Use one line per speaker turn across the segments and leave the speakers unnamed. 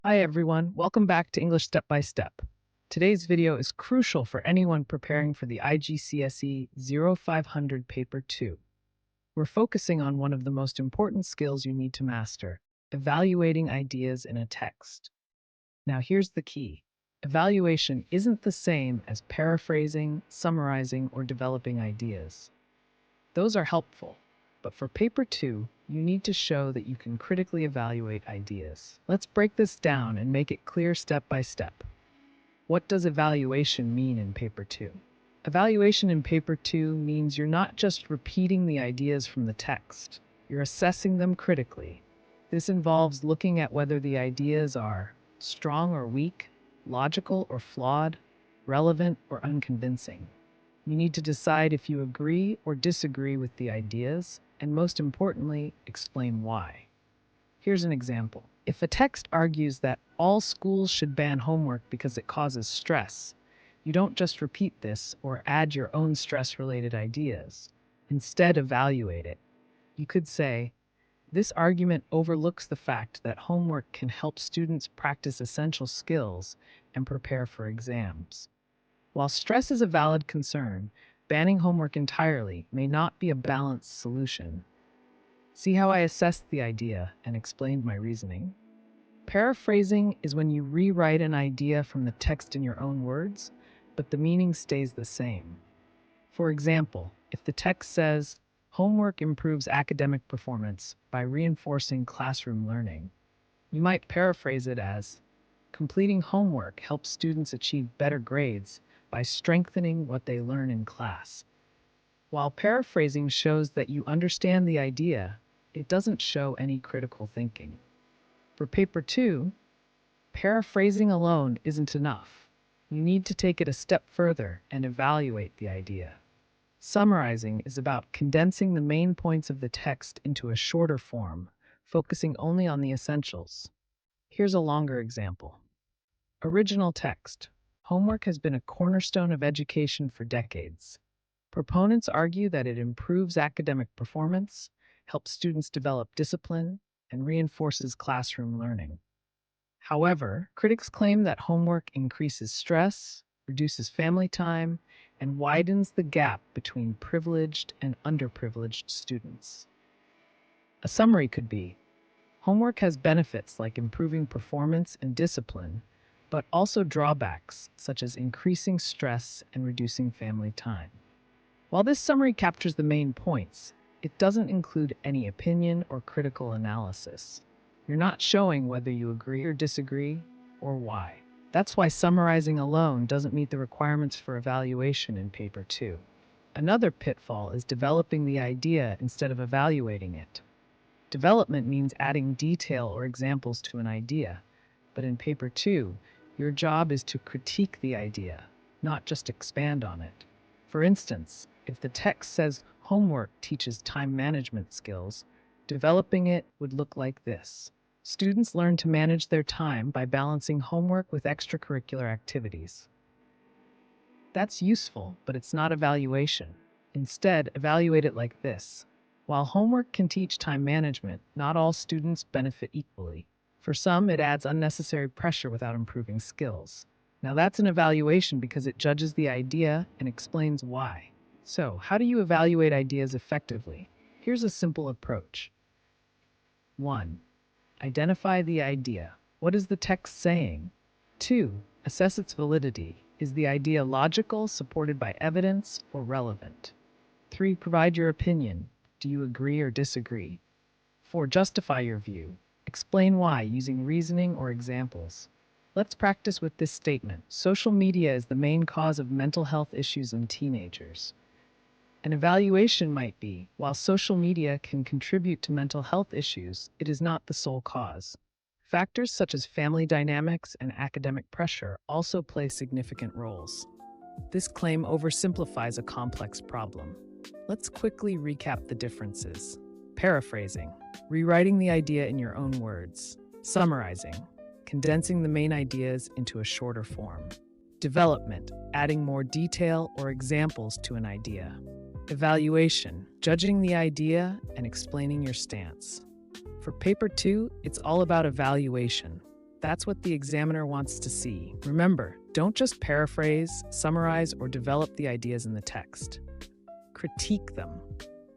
Hi everyone, welcome back to English Step by Step. Today's video is crucial for anyone preparing for the IGCSE 0500 Paper 2. We're focusing on one of the most important skills you need to master, evaluating ideas in a text. Now here's the key. Evaluation isn't the same as paraphrasing, summarizing, or developing ideas. Those are helpful, but for Paper 2, you need to show that you can critically evaluate ideas. Let's break this down and make it clear step by step. What does evaluation mean in Paper 2? Evaluation in Paper 2 means you're not just repeating the ideas from the text, you're assessing them critically. This involves looking at whether the ideas are strong or weak, logical or flawed, relevant or unconvincing. You need to decide if you agree or disagree with the ideas, and most importantly, explain why. Here's an example. If a text argues that all schools should ban homework because it causes stress, you don't just repeat this or add your own stress-related ideas. Instead, evaluate it. You could say, this argument overlooks the fact that homework can help students practice essential skills and prepare for exams. While stress is a valid concern, banning homework entirely may not be a balanced solution. See how I assessed the idea and explained my reasoning? Paraphrasing is when you rewrite an idea from the text in your own words, but the meaning stays the same. For example, if the text says, homework improves academic performance by reinforcing classroom learning, you might paraphrase it as, completing homework helps students achieve better grades by strengthening what they learn in class. While paraphrasing shows that you understand the idea, it doesn't show any critical thinking. For Paper 2, paraphrasing alone isn't enough. You need to take it a step further and evaluate the idea. Summarizing is about condensing the main points of the text into a shorter form, focusing only on the essentials. Here's a longer example. Original text. Homework has been a cornerstone of education for decades. Proponents argue that it improves academic performance, helps students develop discipline, and reinforces classroom learning. However, critics claim that homework increases stress, reduces family time, and widens the gap between privileged and underprivileged students. A summary could be, homework has benefits like improving performance and discipline, but also drawbacks such as increasing stress and reducing family time. While this summary captures the main points, it doesn't include any opinion or critical analysis. You're not showing whether you agree or disagree, or why. That's why summarizing alone doesn't meet the requirements for evaluation in Paper 2. Another pitfall is developing the idea instead of evaluating it. Development means adding detail or examples to an idea, but in Paper 2, your job is to critique the idea, not just expand on it. For instance, if the text says homework teaches time management skills, developing it would look like this. Students learn to manage their time by balancing homework with extracurricular activities. That's useful, but it's not evaluation. Instead, evaluate it like this. While homework can teach time management, not all students benefit equally. For some, it adds unnecessary pressure without improving skills. Now that's an evaluation because it judges the idea and explains why. So, how do you evaluate ideas effectively? Here's a simple approach. 1. Identify the idea. What is the text saying? 2. Assess its validity. Is the idea logical, supported by evidence, or relevant? 3. Provide your opinion. Do you agree or disagree? 4. Justify your view. Explain why using reasoning or examples. Let's practice with this statement. Social media is the main cause of mental health issues in teenagers. An evaluation might be, while social media can contribute to mental health issues, it is not the sole cause. Factors such as family dynamics and academic pressure also play significant roles. This claim oversimplifies a complex problem. Let's quickly recap the differences. Paraphrasing, rewriting the idea in your own words. Summarizing, condensing the main ideas into a shorter form. Development, adding more detail or examples to an idea. Evaluation, judging the idea and explaining your stance. For Paper 2, it's all about evaluation. That's what the examiner wants to see. Remember, don't just paraphrase, summarize, or develop the ideas in the text. Critique them.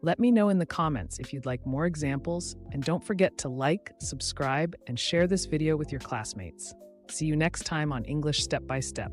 Let me know in the comments if you'd like more examples, and don't forget to like, subscribe, and share this video with your classmates. See you next time on English Step by Step.